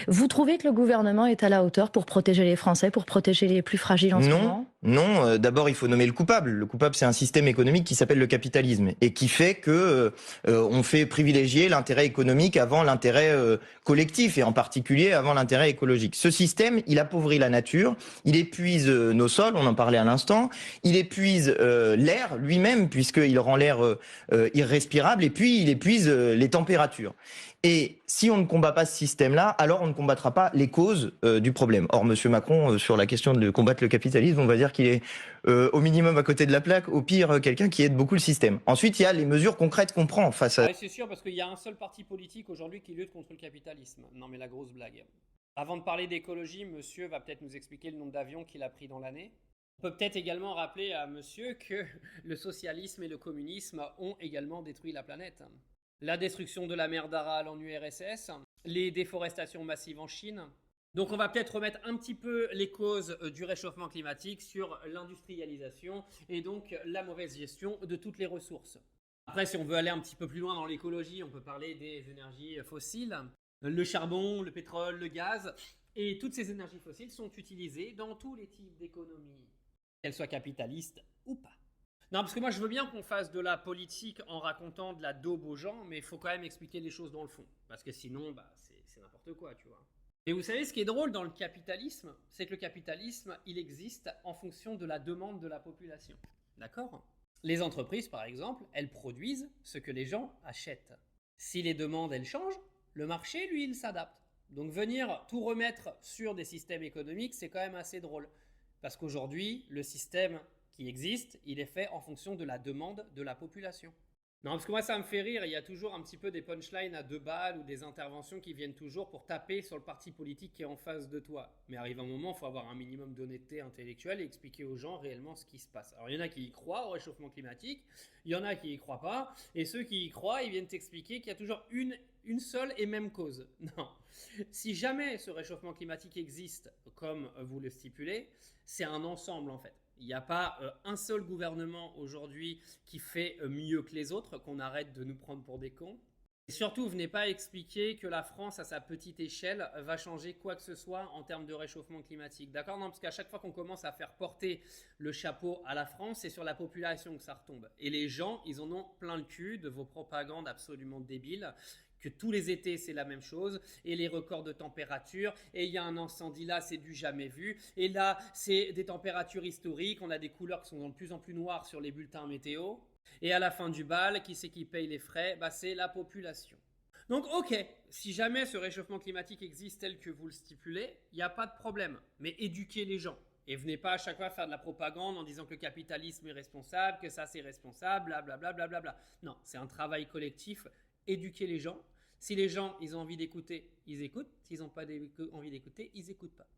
Vous trouvez que le gouvernement est à la hauteur pour protéger les Français, pour protéger les plus fragiles en ce Non, moment? non. D'abord, il faut nommer le coupable. Le coupable, c'est un système économique qui s'appelle le capitalisme et qui fait que on fait privilégier l'intérêt économique avant l'intérêt collectif et en particulier avant l'intérêt écologique. Ce système, il appauvrit la nature, il épuise nos sols, on en parlait à l'instant, il épuise l'air lui-même puisqu'il rend l'air irrespirable et puis il épuise les températures. Et si on ne combat pas ce système-là, alors on ne combattra pas les causes du problème. Or, Monsieur Macron, sur la question de combattre le capitalisme, on va dire qu'il est au minimum à côté de la plaque, au pire quelqu'un qui aide beaucoup le système. Ensuite, il y a les mesures concrètes qu'on prend face à... Ah, c'est sûr, parce qu'il y a un seul parti politique aujourd'hui qui lutte contre le capitalisme. Non, mais la grosse blague. Avant de parler d'écologie, monsieur va peut-être nous expliquer le nombre d'avions qu'il a pris dans l'année. On peut peut-être également rappeler à monsieur que le socialisme et le communisme ont également détruit la planète. La destruction de la mer d'Aral en URSS, les déforestations massives en Chine. Donc on va peut-être remettre un petit peu les causes du réchauffement climatique sur l'industrialisation et donc la mauvaise gestion de toutes les ressources. Après, si on veut aller un petit peu plus loin dans l'écologie, on peut parler des énergies fossiles, le charbon, le pétrole, le gaz. Et toutes ces énergies fossiles sont utilisées dans tous les types d'économies, qu'elles soient capitalistes ou pas. Non, parce que moi je veux bien qu'on fasse de la politique en racontant de la daube aux gens, mais il faut quand même expliquer les choses dans le fond. Parce que sinon, c'est n'importe quoi, tu vois. Et vous savez, ce qui est drôle dans le capitalisme, c'est que le capitalisme, il existe en fonction de la demande de la population. D'accord ? Les entreprises, par exemple, elles produisent ce que les gens achètent. Si les demandes, elles changent, le marché, lui, il s'adapte. Donc venir tout remettre sur des systèmes économiques, c'est quand même assez drôle. Parce qu'aujourd'hui, le système qui existe, il est fait en fonction de la demande de la population. Non, parce que moi, ça me fait rire. Il y a toujours un petit peu des punchlines à 2 balles ou des interventions qui viennent toujours pour taper sur le parti politique qui est en face de toi. Mais arrive un moment, il faut avoir un minimum d'honnêteté intellectuelle et expliquer aux gens réellement ce qui se passe. Alors, il y en a qui y croient au réchauffement climatique, il y en a qui y croient pas, et ceux qui y croient, ils viennent t'expliquer qu'il y a toujours une seule et même cause. Non. Si jamais ce réchauffement climatique existe, comme vous le stipulez, c'est un ensemble en fait. Il n'y a pas un seul gouvernement aujourd'hui qui fait mieux que les autres, qu'on arrête de nous prendre pour des cons. Et surtout, venez pas expliquer que la France, à sa petite échelle, va changer quoi que ce soit en termes de réchauffement climatique. D'accord ? Non, parce qu'à chaque fois qu'on commence à faire porter le chapeau à la France, c'est sur la population que ça retombe. Et les gens, ils en ont plein le cul de vos propagandes absolument débiles, que tous les étés c'est la même chose, et les records de température, et il y a un incendie là, c'est du jamais vu, et là c'est des températures historiques, on a des couleurs qui sont de plus en plus noires sur les bulletins météo, et à la fin du bal, qui c'est qui paye les frais ? C'est la population. Donc ok, si jamais ce réchauffement climatique existe tel que vous le stipulez, il n'y a pas de problème, mais éduquez les gens. Et venez pas à chaque fois faire de la propagande en disant que le capitalisme est responsable, que ça c'est responsable, blablabla. Bla bla bla. Non, c'est un travail collectif. Éduquer les gens. Si les gens ils ont envie d'écouter, ils écoutent. S'ils n'ont pas envie d'écouter, ils n'écoutent pas.